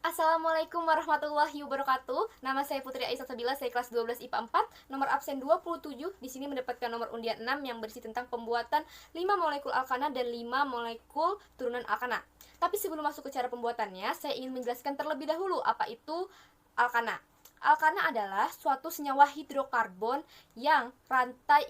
Assalamualaikum warahmatullahi wabarakatuh. Nama saya Putri Aisyah Sabila, saya kelas 12 IPA 4, nomor absen 27. Di sini mendapatkan nomor undian 6 yang berisi tentang pembuatan 5 molekul alkana dan 5 molekul turunan alkana. Tapi sebelum masuk ke cara pembuatannya, saya ingin menjelaskan terlebih dahulu apa itu alkana. Alkana adalah suatu senyawa hidrokarbon yang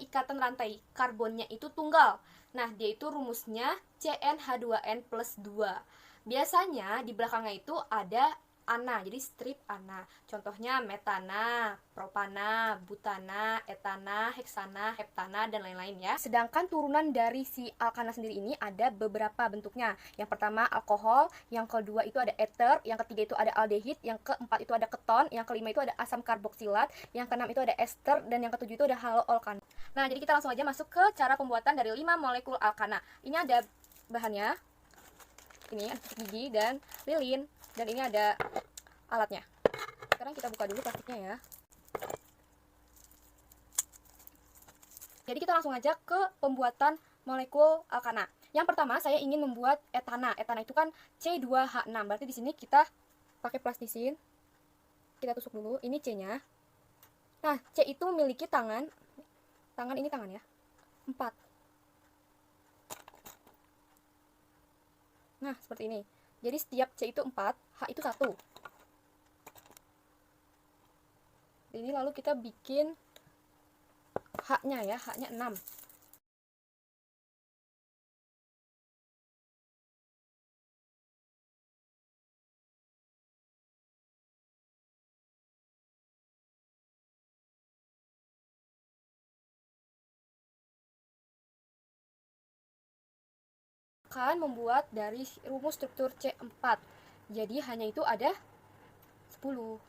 ikatan rantai karbonnya itu tunggal. Nah, dia itu rumusnya CnH2n plus 2. Biasanya di belakangnya itu ada ana, jadi strip ana. Contohnya metana, propana, butana, etana, heksana, heptana, dan lain-lain ya. Sedangkan turunan dari si alkana sendiri ini ada beberapa bentuknya. Yang pertama alkohol, yang kedua itu ada ether, yang ketiga itu ada aldehid, yang keempat itu ada keton, yang kelima itu ada asam karboksilat, yang keenam itu ada ester, dan yang ketujuh itu ada haloalkana. Nah, jadi kita langsung aja masuk ke cara pembuatan dari 5 molekul alkana. Ini ada bahannya, ini ada gigi dan lilin, dan ini ada alatnya. Sekarang kita buka dulu plastiknya ya. Jadi kita langsung aja ke pembuatan molekul alkana. Yang pertama saya ingin membuat etana. Etana itu kan C2H6. Berarti di sini kita pakai plastisin. Kita tusuk dulu. Ini C-nya. Nah, C itu memiliki tangan. Tangan ini tangan ya. 4. Nah, seperti ini. Jadi setiap C itu 4, H itu 1. Ini lalu kita bikin H-nya ya, H-nya 6. Akan membuat dari rumus struktur C4. Jadi hanya itu ada 10.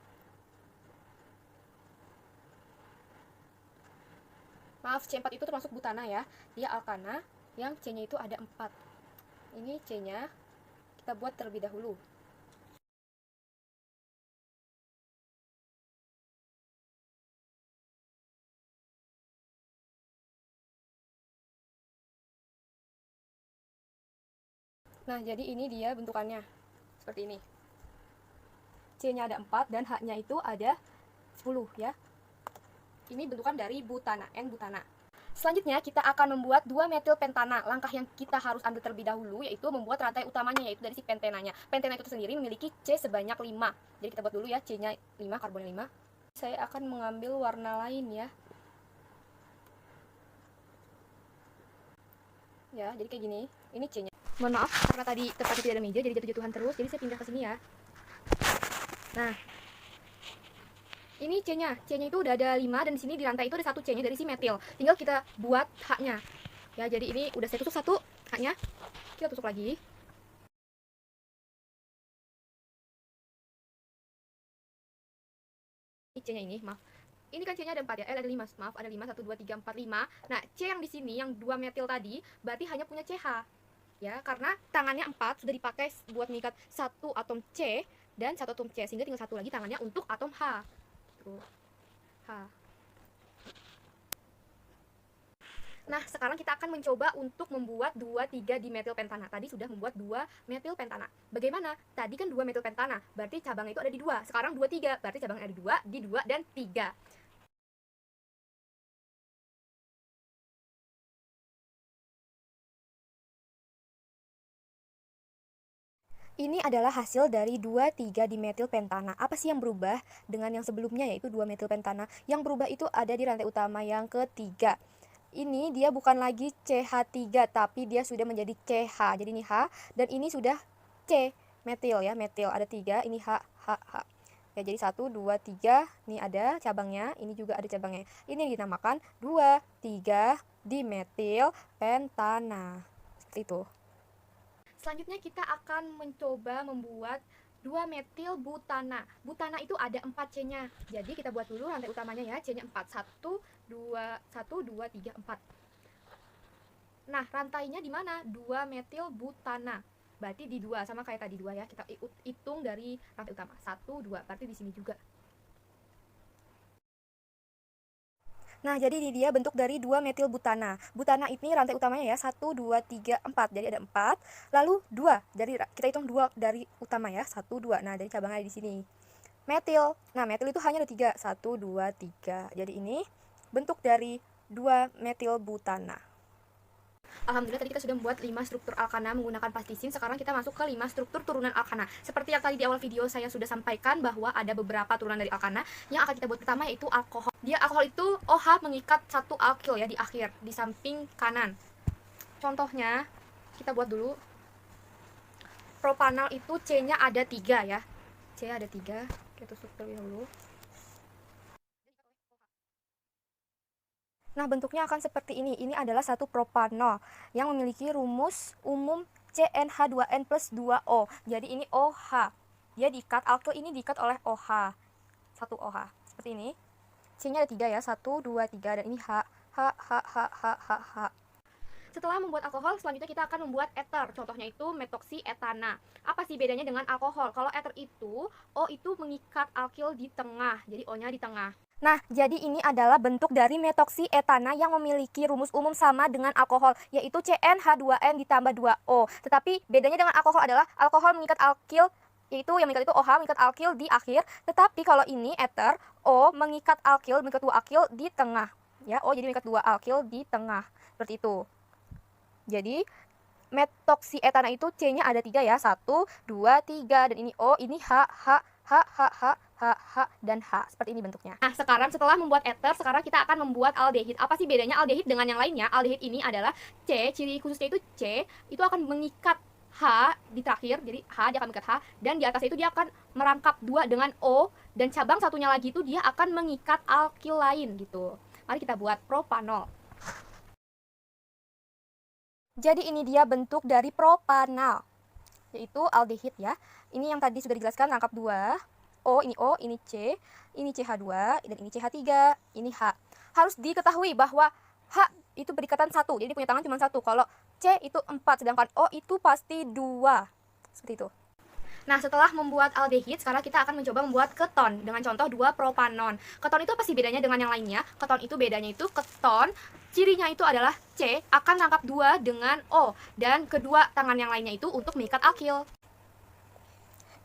Maaf, C4 itu termasuk butana ya. Dia alkana yang C-nya itu ada 4. Ini C-nya kita buat terlebih dahulu. Nah, jadi ini dia bentukannya. Seperti ini. C-nya ada 4 dan H-nya itu ada 10 ya. Ini bentukan dari butana, N-butana. Selanjutnya kita akan membuat 2 metil pentana. Langkah yang kita harus ambil terlebih dahulu yaitu membuat rantai utamanya, yaitu dari si pentenanya. Pentena itu sendiri memiliki C sebanyak 5. Jadi kita buat dulu ya, C-nya 5, karbonnya 5. Saya akan mengambil warna lain ya. Ya, jadi kayak gini. Ini C-nya. Mohon maaf karena tadi tempatnya tidak ada meja jadi jatuh-jatuhan terus. Jadi saya pindah ke sini ya. Nah, ini C-nya. C-nya itu udah ada 5 dan di sini di rantai itu ada 1 C-nya dari si metil. Tinggal kita buat H-nya. Ya, jadi ini udah saya tusuk 1 H-nya. Kita tusuk lagi. Ini C-nya ini, maaf. Ini kan C-nya ada 4 ya. Ada 5, maaf, ada 5, 1 2 3 4 5. Nah, C yang di sini yang 2 metil tadi berarti hanya punya CH. Ya, karena tangannya 4 sudah dipakai buat mengikat 1 atom C dan 1 atom C, sehingga tinggal 1 lagi tangannya untuk atom H. Tuh. H. Nah, sekarang kita akan mencoba untuk membuat 2,3 dimetil pentana. Tadi sudah membuat 2 metil pentana. Bagaimana? Tadi kan 2 metil pentana, berarti cabangnya itu ada di 2. Sekarang 2,3, berarti cabangnya ada di 2 dan 3. Ini adalah hasil dari 2,3 dimetil pentana. Apa sih yang berubah dengan yang sebelumnya, yaitu 2 metil pentana? Yang berubah itu ada di rantai utama yang ketiga. Ini dia bukan lagi CH3 tapi dia sudah menjadi CH. Jadi ini H dan ini sudah C metil ya, metil ada 3, ini H H H. Ya, jadi 1 2 3, ini ada cabangnya, ini juga ada cabangnya. Ini dinamakan 2,3 dimetil pentana. Seperti itu. Selanjutnya kita akan mencoba membuat 2 metil butana. Butana itu ada 4 C-nya. Jadi kita buat dulu rantai utamanya ya, C-nya 4. 1 2 3 4. Nah, rantainya di mana? 2 metil butana. Berarti di 2, sama kayak tadi 2 ya. Kita hitung dari rantai utama. 1 2, berarti di sini juga. Nah, jadi ini dia bentuk dari 2 metil butana. Butana ini rantai utamanya ya, 1, 2, 3, 4. Jadi ada 4, lalu 2. Jadi kita hitung 2 dari utama ya, 1, 2. Nah, dari cabangnya di sini. Metil. Nah, metil itu hanya ada 3. 1, 2, 3. Jadi ini bentuk dari 2 metil butana. Alhamdulillah tadi kita sudah membuat 5 struktur alkana menggunakan plastisin. Sekarang kita masuk ke 5 struktur turunan alkana. Seperti yang tadi di awal video saya sudah sampaikan bahwa ada beberapa turunan dari alkana. Yang akan kita buat pertama yaitu alkohol. Dia alkohol itu OH mengikat satu alkil ya di akhir, di samping kanan. Contohnya kita buat dulu. Propanal itu C-nya ada 3 ya. C ada 3. Kita tutup terlebih dahulu. Nah, bentuknya akan seperti ini. Ini adalah satu propanol yang memiliki rumus umum CnH2n plus 2O. Jadi ini OH. Dia diikat, alkyl ini diikat oleh OH. Satu OH. Seperti ini. C-nya ada 3 ya. 1, 2, 3. Dan ini H. H, H, H, H, H, H. Setelah membuat alkohol, selanjutnya kita akan membuat ether. Contohnya itu metoksietana. Apa sih bedanya dengan alkohol? Kalau ether itu, O itu mengikat alkyl di tengah. Jadi O-nya di tengah. Nah, jadi ini adalah bentuk dari metoksietana yang memiliki rumus umum sama dengan alkohol, yaitu CnH2n ditambah 2O. Tetapi bedanya dengan alkohol adalah alkohol mengikat alkyl, yaitu yang mengikat itu OH mengikat alkyl di akhir. Tetapi kalau ini ether, O mengikat alkyl, mengikat 2 alkyl di tengah. Ya, O jadi mengikat 2 alkyl di tengah. Seperti itu. Jadi metoksietana itu C-nya ada 3 ya. 1, 2, 3. Dan ini O, ini H, H, H, H, H, H, H, dan H. Seperti ini bentuknya. Nah, sekarang setelah membuat ether, sekarang kita akan membuat aldehid. Apa sih bedanya aldehid dengan yang lainnya? Aldehid ini adalah C, ciri khususnya itu C, itu akan mengikat H di terakhir. Jadi H, dia akan mengikat H. Dan di atasnya itu dia akan merangkap 2 dengan O. Dan cabang satunya lagi itu dia akan mengikat alkyl lain gitu. Mari kita buat propanol. Jadi ini dia bentuk dari propanal, yaitu aldehid ya. Ini yang tadi sudah dijelaskan, rangkap 2. O, ini C, ini CH2, dan ini CH3, ini H. Harus diketahui bahwa H itu berikatan 1, jadi punya tangan cuma 1. Kalau C itu 4, sedangkan O itu pasti 2. Seperti itu. Nah, setelah membuat aldehid, sekarang kita akan mencoba membuat keton dengan contoh 2 propanon. Keton itu apa sih bedanya dengan yang lainnya? Keton itu bedanya itu keton, cirinya itu adalah C akan rangkap 2 dengan O. Dan kedua tangan yang lainnya itu untuk mengikat alkyl.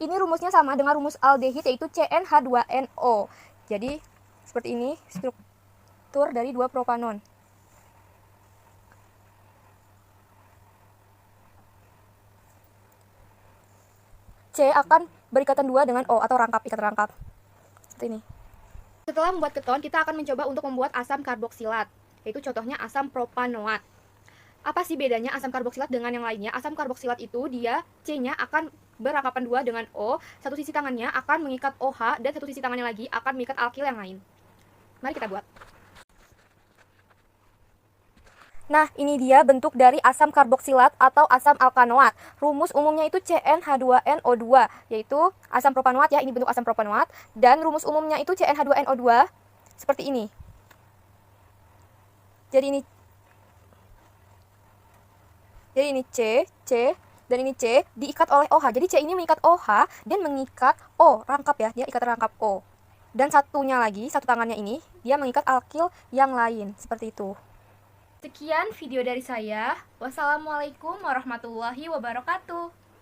Ini rumusnya sama dengan rumus aldehid, yaitu CnH2nO. Jadi, seperti ini struktur dari 2 propanon. C akan berikatan 2 dengan O atau rangkap, ikat rangkap. Seperti ini. Setelah membuat keton, kita akan mencoba untuk membuat asam karboksilat, yaitu contohnya asam propanoat. Apa sih bedanya asam karboksilat dengan yang lainnya? Asam karboksilat itu dia C-nya akan berangkapan 2 dengan O, satu sisi tangannya akan mengikat OH, dan satu sisi tangannya lagi akan mengikat alkyl yang lain. Mari kita buat. Nah, ini dia bentuk dari asam karboksilat atau asam alkanoat. Rumus umumnya itu CnH2nO2, yaitu asam propanoat ya, ini bentuk asam propanoat. Dan rumus umumnya itu CnH2nO2 seperti ini. Jadi ini C, dan ini C diikat oleh OH. Jadi C ini mengikat OH dan mengikat O, rangkap ya, dia ikat rangkap O. Dan satunya lagi, satu tangannya ini, dia mengikat alkyl yang lain, seperti itu. Sekian video dari saya. Wassalamualaikum warahmatullahi wabarakatuh.